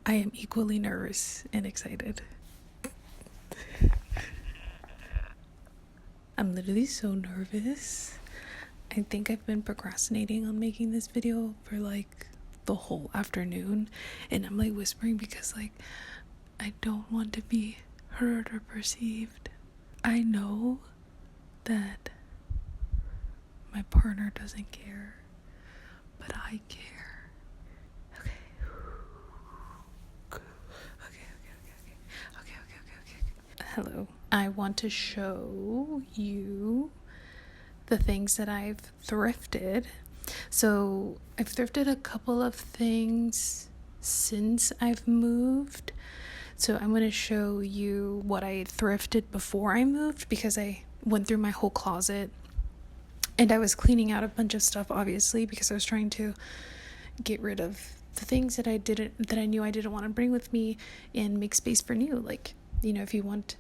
I am equally nervous and excited. I'm literally so nervous. I think I've been procrastinating on making this video for like the whole afternoon, and I'm like whispering because like I don't want to be heard or perceived. I know that my partner doesn't care, but I care. Hello. I want to show you the things that I've thrifted. So I've thrifted a couple of things since I've moved. So I'm going to show you what I thrifted before I moved, because I went through my whole closet and I was cleaning out a bunch of stuff, obviously, because I was trying to get rid of the things that I knew I didn't want to bring with me and make space for new. Like, you know, if you want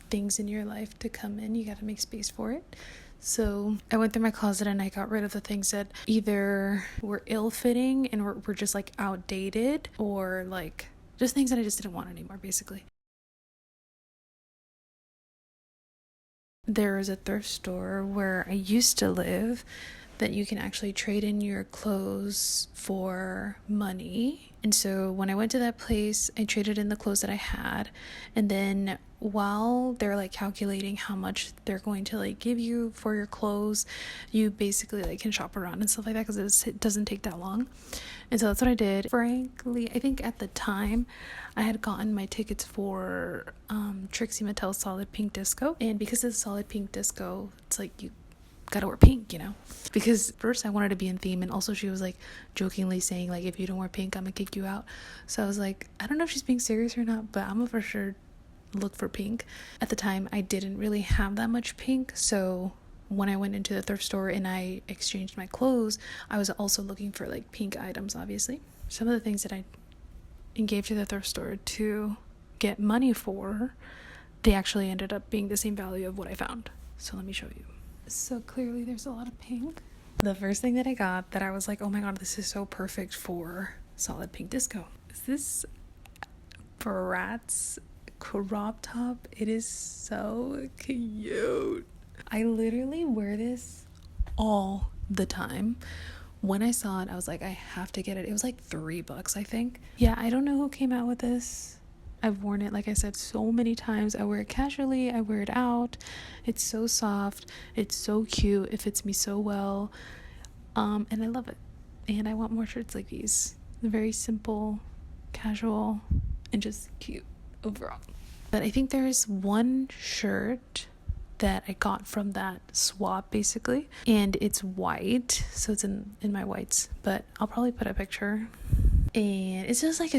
things in your life to come in, you got to make space for it. So I went through my closet and I got rid of the things that either were ill-fitting and were just like outdated, or like just things that I just didn't want anymore, basically. There is a thrift store where I used to live that you can actually trade in your clothes for money. And so when I went to that place, I traded in the clothes that I had, and then while they're like calculating how much they're going to like give you for your clothes, you basically like can shop around and stuff like that, because it doesn't take that long. And so that's what I did. Frankly, I think at the time I had gotten my tickets for Trixie Mattel's Solid Pink Disco, and because it's Solid Pink Disco, it's like you gotta wear pink, you know, because first I wanted to be in theme, and also she was like jokingly saying like, if you don't wear pink, I'm gonna kick you out. So I was like, I don't know if she's being serious or not, but I'm gonna for sure look for pink. At the time I didn't really have that much pink, so when I went into the thrift store and I exchanged my clothes, I was also looking for like pink items. Obviously, some of the things that I gave to the thrift store to get money for, they actually ended up being the same value of what I found. So let me show you. So clearly there's a lot of pink. The first thing that I got that I was like, oh my god, this is so perfect for Solid Pink Disco, is this Bratz crop top. It is so cute. I literally wear this all the time. When I saw it, I was like, I have to get it. It was like $3, I think. Yeah, I don't know who came out with this. I've worn it, like I said, so many times. I wear it casually, I wear it out. It's so soft, it's so cute, it fits me so well, and I love it. And I want more shirts like these. They're very simple, casual, and just cute overall. But I think there's one shirt that I got from that swap, basically, and it's white, so it's in my whites, but I'll probably put a picture. And it's just like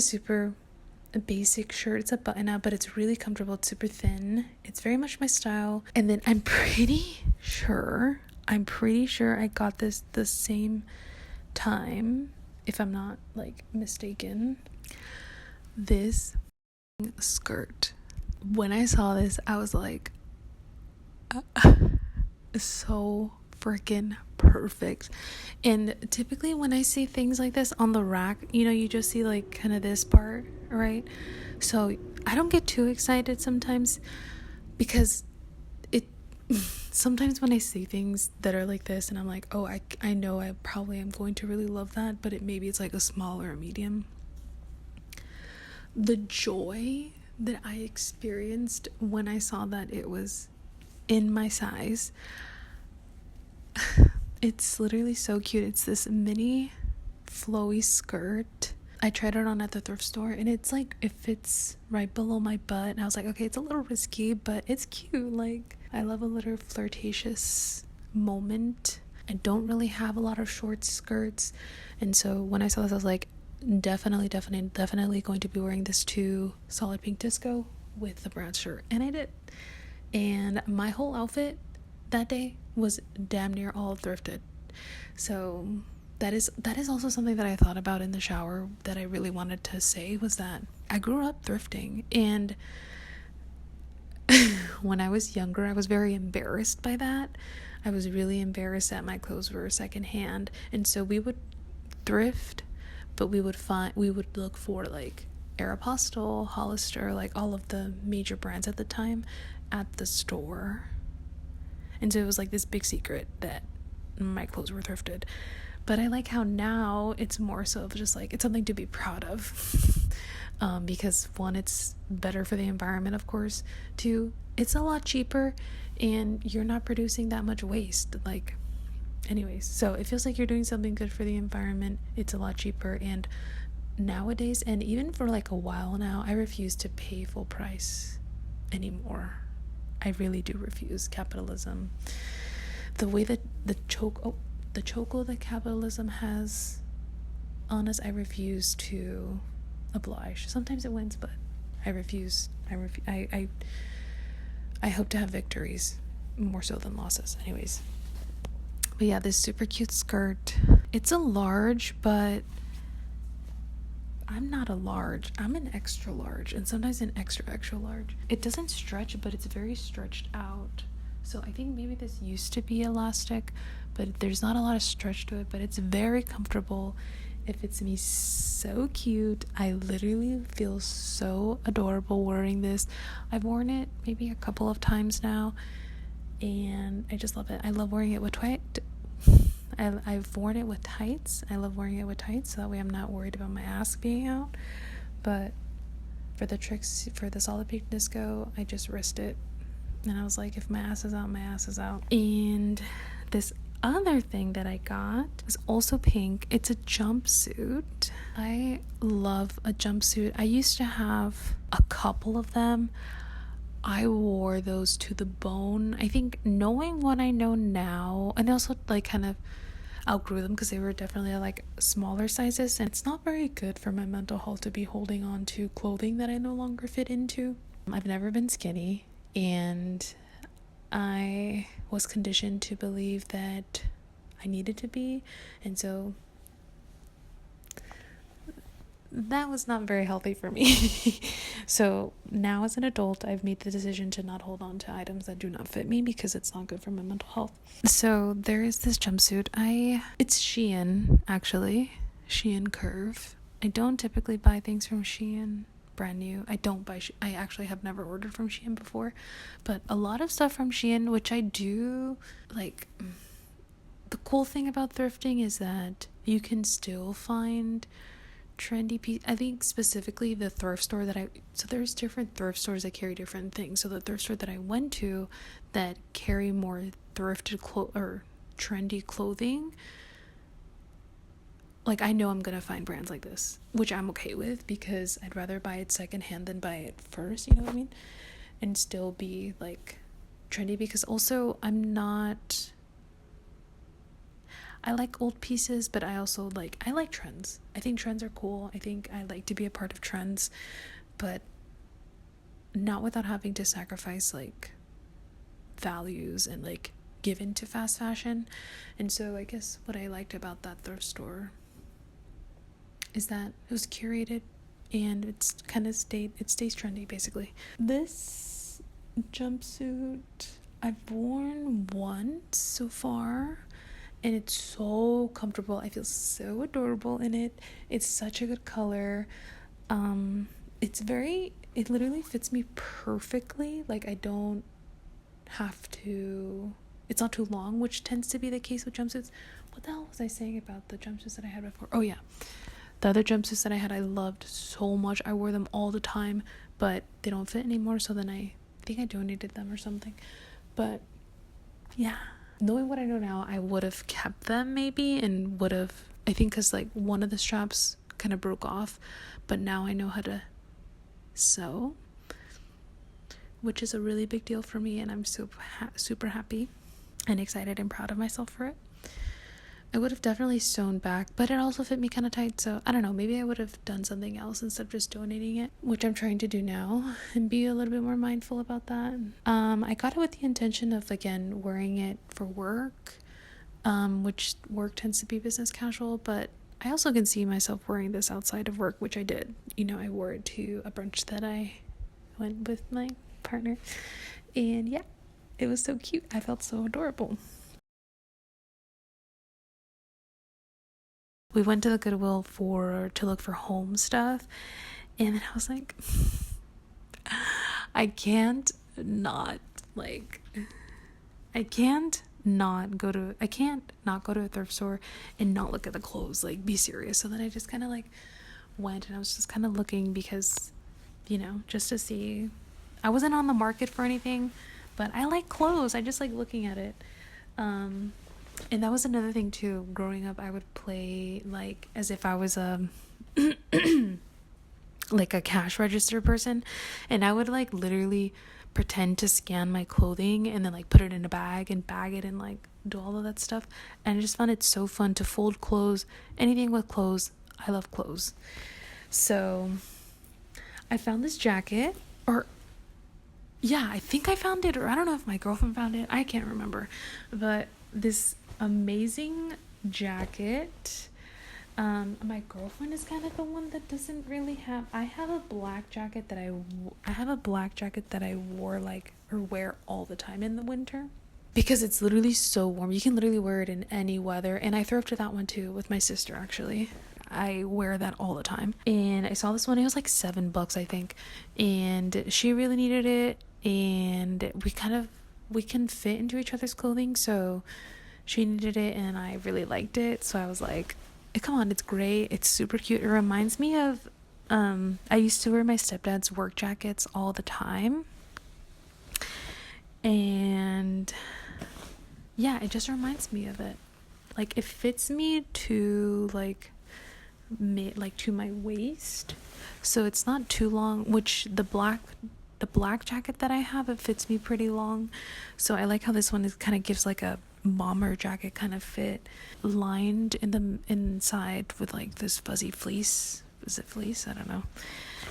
a basic shirt. It's a button up, but it's really comfortable. It's super thin. It's very much my style. And then I'm pretty sure I got this the same time, if I'm not like mistaken. This skirt. When I saw this, I was like, so freaking perfect. And typically when I see things like this on the rack, you know, you just see like kind of this part, right? So I don't get too excited sometimes, because sometimes when I see things that are like this and I'm like, oh, I know I probably am going to really love that, but maybe it's like a small or a medium. The joy that I experienced when I saw that it was in my size, it's literally so cute. It's this mini flowy skirt. I tried it on at the thrift store, and it's like, it fits right below my butt, and I was like, okay, it's a little risky, but it's cute. Like, I love a little flirtatious moment. I don't really have a lot of short skirts, and so when I saw this, I was like, definitely going to be wearing this to Solid Pink Disco with the Bratz shirt. And I did. And my whole outfit that day was damn near all thrifted. So that is also something that I thought about in the shower that I really wanted to say, was that I grew up thrifting, and when I was younger, I was very embarrassed by that. I was really embarrassed that my clothes were secondhand, and so we would thrift, but we would look for like Aeropostale, Hollister, like all of the major brands at the time at the store. And so it was like this big secret that my clothes were thrifted. But I like how now it's more so of just like, it's something to be proud of. Because one, it's better for the environment, of course. Two, it's a lot cheaper and you're not producing that much waste. Like, anyways, so it feels like you're doing something good for the environment. It's a lot cheaper. And nowadays, and even for like a while now, I refuse to pay full price anymore. I really do refuse capitalism. The way that the chokehold that capitalism has on us, I refuse to oblige. Sometimes it wins, but I refuse. I hope to have victories more so than losses. Anyways, but yeah, this super cute skirt. It's a large, but I'm not a large. I'm an extra large, and sometimes an extra large. It doesn't stretch, but it's very stretched out. So I think maybe this used to be elastic, but there's not a lot of stretch to it, but it's very comfortable. It fits me so cute. I literally feel so adorable wearing this. I've worn it maybe a couple of times now, and I just love it. I love wearing it with I've worn it with tights. I love wearing it with tights, so that way I'm not worried about my ass being out. But for the solid pink disco, I just risked it. And I was like, if my ass is out, my ass is out. And this other thing that I got is also pink. It's a jumpsuit. I love a jumpsuit. I used to have a couple of them. I wore those to the bone. I think knowing what I know now, and also like kind of outgrew them because they were definitely like smaller sizes, and it's not very good for my mental health to be holding on to clothing that I no longer fit into. I've never been skinny, and I was conditioned to believe that I needed to be, and so that was not very healthy for me. So now as an adult, I've made the decision to not hold on to items that do not fit me because it's not good for my mental health. So there is this jumpsuit. It's Shein, actually. Shein Curve. I don't typically buy things from Shein brand new. I actually have never ordered from Shein before, but a lot of stuff from Shein, which I do like. The cool thing about thrifting is that you can still find trendy piece. I think specifically the thrift store so there's different thrift stores that carry different things. So the thrift store that I went to that carry more thrifted or trendy clothing, like I know I'm gonna find brands like this, which I'm okay with because I'd rather buy it secondhand than buy it first, you know what I mean? And still be like trendy, because also I like old pieces, but I like trends. I think trends are cool. I think I like to be a part of trends, but not without having to sacrifice like values and like give into fast fashion. And so I guess what I liked about that thrift store is that it was curated and it's kind of stays trendy basically. This jumpsuit I've worn once so far, and it's so comfortable. I feel so adorable in it. It's such a good color. It literally fits me perfectly. Like I don't have to, it's not too long, which tends to be the case with jumpsuits. What the hell was I saying about the jumpsuits that I had before? Oh yeah. The other jumpsuits that I had, I loved so much. I wore them all the time, but they don't fit anymore. So then I think I donated them or something. But yeah. Knowing what I know now, I would have kept them maybe, and I think because like one of the straps kind of broke off, but now I know how to sew, which is a really big deal for me, and I'm super happy and excited and proud of myself for it. I would have definitely sewn back, but it also fit me kind of tight, so I don't know, maybe I would have done something else instead of just donating it, which I'm trying to do now and be a little bit more mindful about that. I got it with the intention of, again, wearing it for work, which work tends to be business casual, but I also can see myself wearing this outside of work, which I did. You know, I wore it to a brunch that I went with my partner, and yeah, it was so cute. I felt so adorable. We went to the Goodwill to look for home stuff, And then I was like, I can't not like I can't not go to a thrift store and not look at the clothes, like be serious. So then I just kind of like went, and I was just kind of looking because, just to see. I wasn't on the market for anything, but I like clothes. I just like looking at it. And that was another thing too. Growing up, I would play like as if I was a like a cash register person, and I would like literally pretend to scan my clothing and then like put it in a bag and bag it and like do all of that stuff. And I just found it so fun to fold clothes, anything with clothes. I love clothes. So I found this jacket, or yeah, I think I found it, or I don't know if my girlfriend found it. I can't remember. But this amazing jacket. My girlfriend is kind of the one that doesn't really have. I have a black jacket that I wore like or wear all the time in the winter because it's literally so warm. You can literally wear it in any weather. And I thrifted that one too with my sister, actually. I wear that all the time. And I saw this one, it was like $7, I think. And she really needed it. And we can fit into each other's clothing. So she needed it and I really liked it. So I was like, come on, it's great. It's super cute. It reminds me of, I used to wear my stepdad's work jackets all the time. And yeah, it just reminds me of it. Like it fits me to like to my waist. So it's not too long, which the black jacket that I have, it fits me pretty long. So I like how this one is kind of gives like a bomber jacket kind of fit, lined in the inside with like this fuzzy fleece. Is it fleece? I don't know.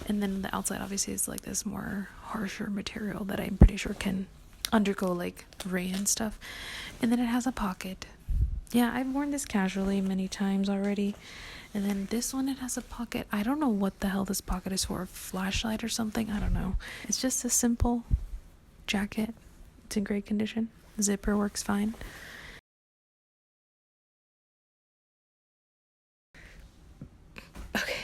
And then the outside obviously is like this more harsher material that I'm pretty sure can undergo like rain and stuff. And then it has a pocket. Yeah, I've worn this casually many times already. And then this one, it has a pocket. I don't know what the hell this pocket is for, a flashlight or something. I don't know. It's just a simple jacket. It's in great condition. Zipper works fine. Okay.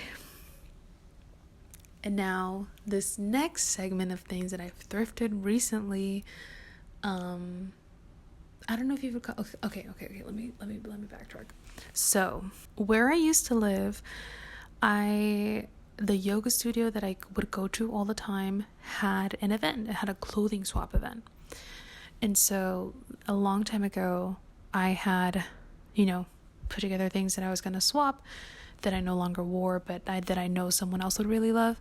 And now this next segment of things that I've thrifted recently, I don't know if you've okay. Let me backtrack. So where I used to live, the yoga studio that I would go to all the time had an event. It had a clothing swap event. And so a long time ago, I had, put together things that I was going to swap that I no longer wore, but that I know someone else would really love.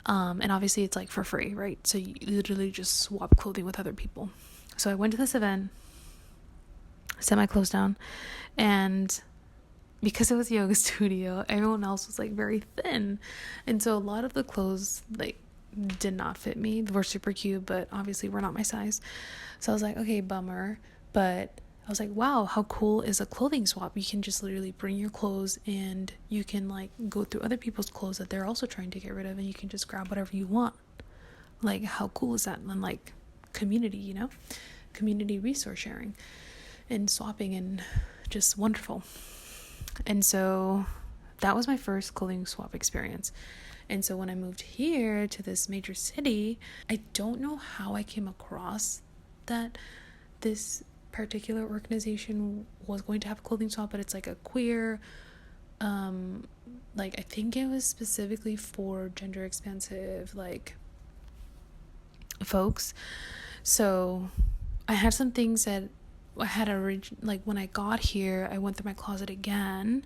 And obviously it's like for free, right? So you literally just swap clothing with other people. So I went to this event, set my clothes down, and because it was a yoga studio, everyone else was like very thin. And so a lot of the clothes like did not fit me. They were super cute, but obviously were not my size. So I was like, okay, bummer. But I was like, wow, how cool is a clothing swap? You can just literally bring your clothes and you can like go through other people's clothes that they're also trying to get rid of, and you can just grab whatever you want. Like, how cool is that? And like community, community resource sharing and swapping, and just wonderful. And so that was my first clothing swap experience. And so when I moved here to this major city, I don't know how I came across that this particular organization was going to have a clothing swap, but it's like a queer, like I think it was specifically for gender expansive like folks. So I had some things that I had like when I got here, I went through my closet again,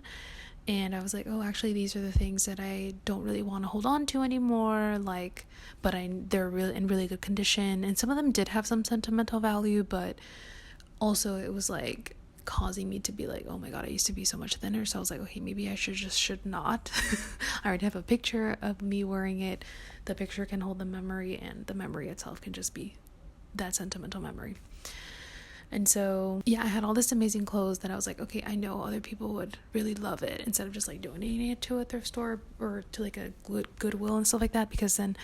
and I was like, oh, actually these are the things that I don't really want to hold on to anymore, like, but they're really in really good condition, and some of them did have some sentimental value, but also it was like causing me to be like, oh my god, I used to be so much thinner. So I was like, okay, maybe I should not. I already have a picture of me wearing it. The picture can hold the memory, and the memory itself can just be that sentimental memory. And so, yeah, I had all this amazing clothes that I was like, okay, I know other people would really love it, instead of just like donating it to a thrift store or to like a goodwill and stuff like that. Because then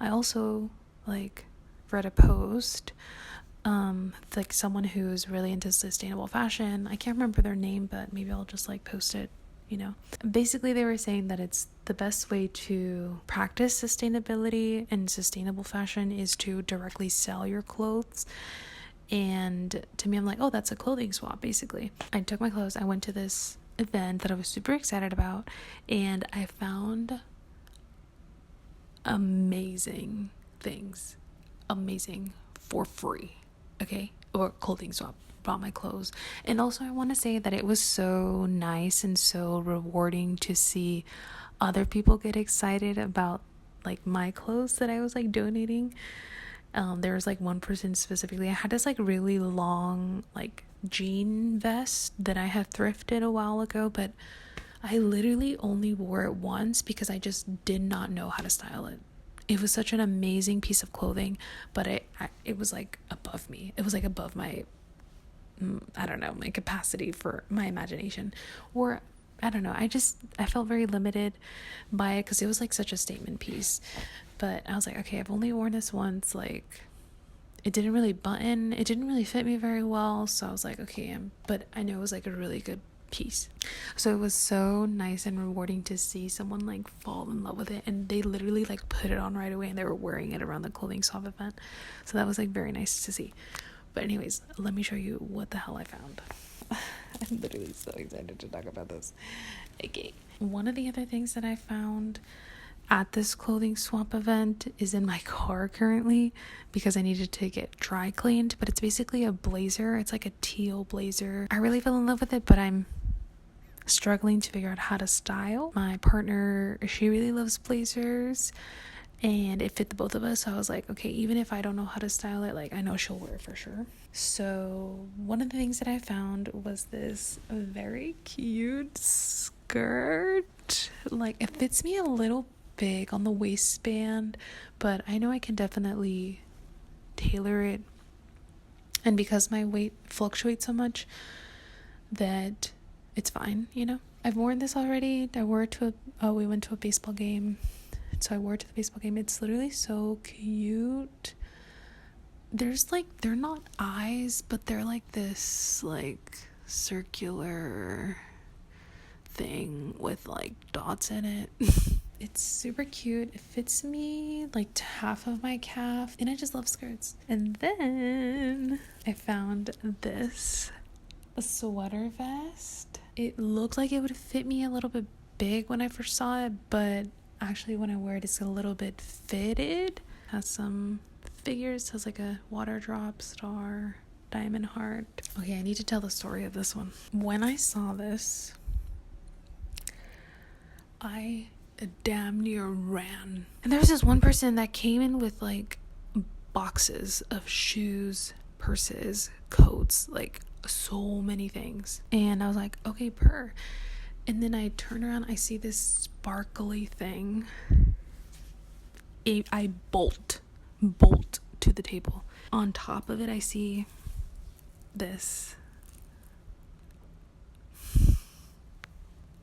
I also like read a post, like someone who's really into sustainable fashion. I can't remember their name, but maybe I'll just like post it you know. Basically, they were saying that it's the best way to practice sustainability and sustainable fashion is to directly sell your clothes. And to me, I'm like, oh, that's a clothing swap, basically. I took my clothes, I went to this event that I was super excited about, and I found amazing things, amazing, for free, okay? Or clothing swap, bought my clothes. And also I want to say that it was so nice and so rewarding to see other people get excited about like my clothes that I was like donating. There was like one person specifically, I had this like really long like jean vest that I had thrifted a while ago, but I literally only wore it once because I just did not know how to style it. It was such an amazing piece of clothing, but it was like above me. It was like above my, I don't know, my capacity for my imagination. Or I don't know, I felt very limited by it because it was like such a statement piece. But I was like, okay, I've only worn this once. Like, it didn't really button. It didn't really fit me very well. So I was like, okay, but I know it was like a really good piece. So it was so nice and rewarding to see someone like fall in love with it, and they literally like put it on right away, and they were wearing it around the clothing swap event. So that was like very nice to see. But anyways, let me show you what the hell I found. I'm literally so excited to talk about this. Okay, one of the other things that I found at this clothing swap event is in my car currently because I needed to get dry cleaned, but it's basically a blazer. It's like a teal blazer. I really fell in love with it, but I'm struggling to figure out how to style. My partner, she really loves blazers, and it fit the both of us. So I was like, okay, even if I don't know how to style it, like I know she'll wear it for sure. So one of the things that I found was this very cute skirt. Like, it fits me a little big on the waistband, but I know I can definitely tailor it. And because my weight fluctuates so much, that it's fine, you know. I've worn this already. I wore it to we went to a baseball game, so I wore it to the baseball game. It's literally so cute. There's like, they're not eyes, but they're like this like circular thing with like dots in it. It's super cute. It fits me like to half of my calf, and I just love skirts. And then I found this sweater vest. It looked like it would fit me a little bit big when I first saw it, but actually when I wear it, it's a little bit fitted. Has some figures, has like a water drop, star, diamond heart. Okay, I need to tell the story of this one. When I saw this, I damn near ran. And there was this one person that came in with like boxes of shoes, purses, coats, like so many things. And I was like, okay, purr. And then I turn around, I see this sparkly thing. I bolt to the table. On top of it, I see this.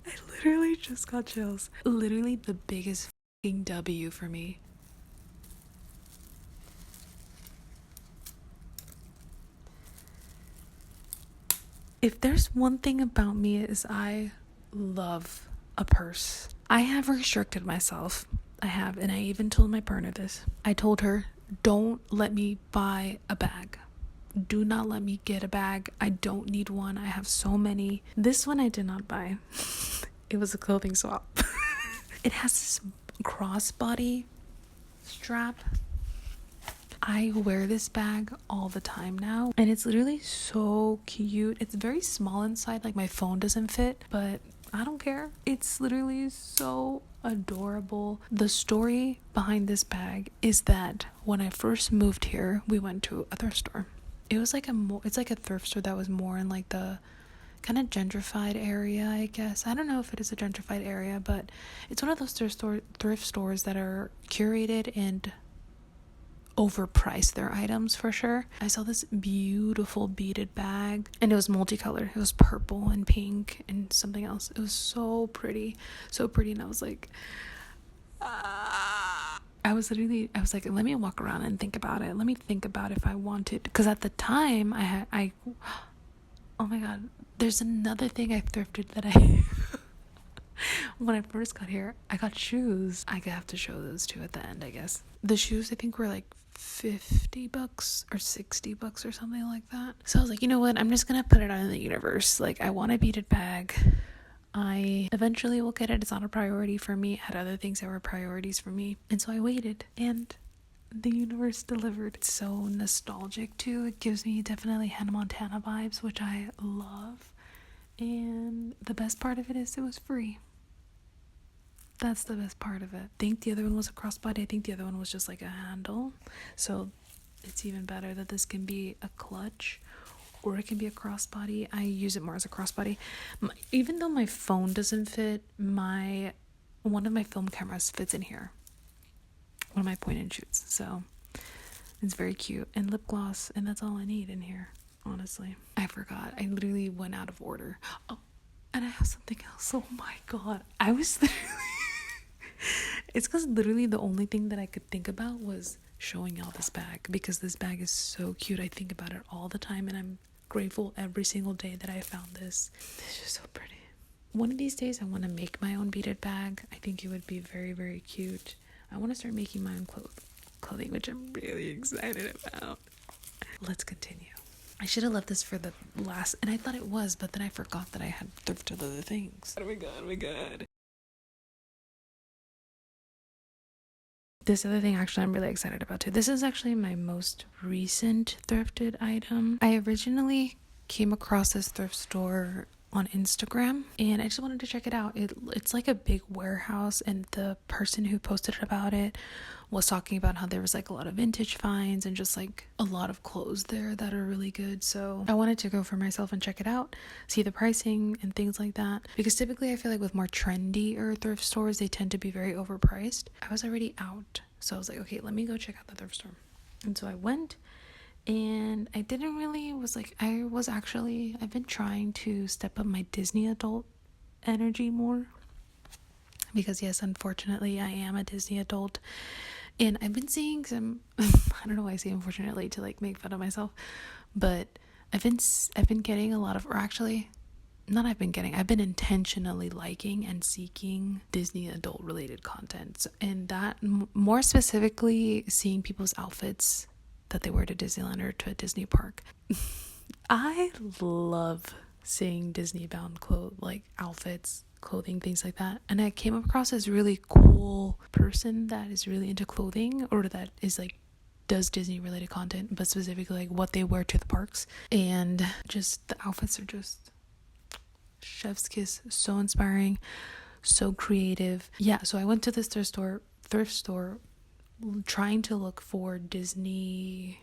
I literally just got chills. Literally the biggest fucking W for me. If there's one thing about me is I love a purse. I have restricted myself. I have, and I even told my partner this. I told her, don't let me buy a bag. Do not let me get a bag. I don't need one. I have so many. This one I did not buy. It was a clothing swap. It has this crossbody strap. I wear this bag all the time now, and it's literally so cute. It's very small inside, like my phone doesn't fit, but I don't care. It's literally so adorable. The story behind this bag is that when I first moved here, we went to a thrift store. It was like it's like a thrift store that was more in like the kind of gentrified area, I guess. I don't know if it is a gentrified area, but it's one of those thrift stores that are curated and overprice their items for sure. I saw this beautiful beaded bag, and it was multicolored. It was purple and pink and something else. It was so pretty, and I was like, I was like, let me walk around and think about it. Let me think about if I wanted, because at the time oh my god, there's another thing I thrifted that When I first got here, I got shoes. I have to show those too at the end, I guess. The shoes, I think, were like $50 or $60 or something like that. So I was like, you know what? I'm just gonna put it out in the universe. Like, I want a beaded bag. I eventually will get it. It's not a priority for me. I had other things that were priorities for me. And so I waited, and the universe delivered. It's so nostalgic too. It gives me definitely Hannah Montana vibes, which I love. And the best part of it is it was free. That's the best part of it. I think the other one was a crossbody. I think the other one was just like a handle. So it's even better that this can be a clutch or it can be a crossbody. I use it more as a crossbody. Even though my phone doesn't fit, one of my film cameras fits in here. One of my point and shoots. So it's very cute. And lip gloss, and that's all I need in here, honestly. I forgot. I literally went out of order. Oh, and I have something else. Oh my god. I was literally it's because literally the only thing that I could think about was showing y'all this bag, because this bag is so cute. I think about it all the time, and I'm grateful every single day that I found this. It's just so pretty. One of these days I want to make my own beaded bag. I think it would be very, very cute. I want to start making my own clothing, which I'm really excited about. Let's continue. I should have left this for the last, and I thought it was, but then I forgot that I had thrifted other things. Oh my god. This other thing, actually, I'm really excited about too. This is actually my most recent thrifted item. I originally came across this thrift store on Instagram, and I just wanted to check it out. It's like a big warehouse, and the person who posted about it was talking about how there was like a lot of vintage finds and just like a lot of clothes there that are really good. So I wanted to go for myself and check it out, see the pricing and things like that, because typically I feel like with more trendy or thrift stores, they tend to be very overpriced. I was already out, so I was like, okay, let me go check out the thrift store. And so I went, and I've been trying to step up my Disney adult energy more, because yes, unfortunately I am a Disney adult, and I've been seeing some I don't know why I say unfortunately to like make fun of myself, but I've been getting a lot of, or actually I've been intentionally liking and seeking Disney adult related content, and that more specifically seeing people's outfits that they wear to Disneyland or to a Disney park. I love seeing Disney bound outfits, clothing, things like that. And I came across this really cool person that is really into clothing, or that is like does Disney related content, but specifically like what they wear to the parks. And just the outfits are just chef's kiss, so inspiring, so creative. Yeah, so I went to this thrift store trying to look for Disney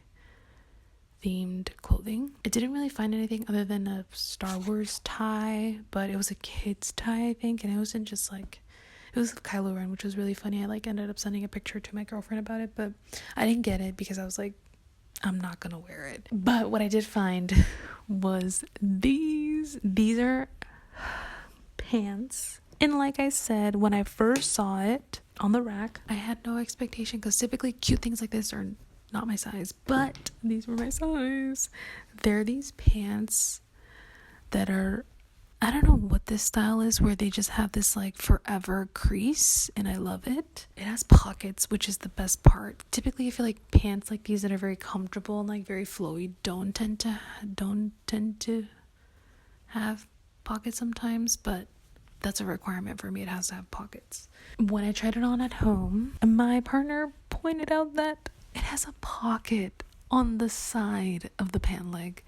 themed clothing. I didn't really find anything other than a Star Wars tie, but it was a kid's tie, I think, and it wasn't just like, it was Kylo Ren, which was really funny. I like ended up sending a picture to my girlfriend about it, but I didn't get it because I was like, I'm not gonna wear it. But what I did find was these are pants, and like I said, when I first saw it on the rack, I had no expectation, because typically cute things like this are not my size, but these were my size. They're these pants that are, I don't know what this style is, where they just have this like forever crease, and I love it. It has pockets, which is the best part. Typically I feel like pants like these that are very comfortable and like very flowy don't tend to have pockets sometimes, but that's a requirement for me. It has to have pockets. When I tried it on at home, my partner pointed out that it has a pocket on the side of the pant leg.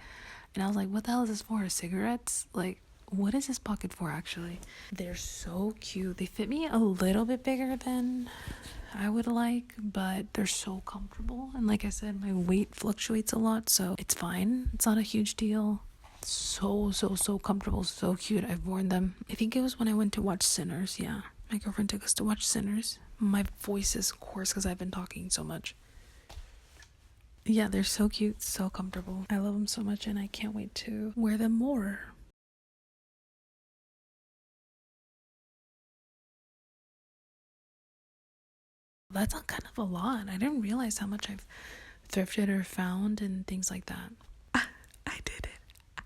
And I was like, what the hell is this for? Cigarettes? Like, what is this pocket for, actually? They're so cute. They fit me a little bit bigger than I would like, but they're so comfortable. And like I said, my weight fluctuates a lot, so it's fine. It's not a huge deal. So comfortable, so cute. I've worn them. I think it was when I went to watch Sinners. Yeah, my girlfriend took us to watch Sinners. My voice is hoarse because I've been talking so much. Yeah, they're so cute, so comfortable. I love them so much, and I can't wait to wear them more. That's kind of a lot. I didn't realize how much I've thrifted or found and things like that. I did it.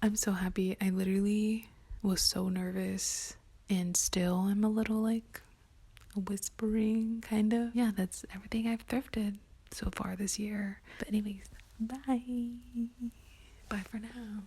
I'm so happy. I literally was so nervous and still I'm a little like whispering, kind of. Yeah, that's everything I've thrifted so far this year. But anyways, bye for now.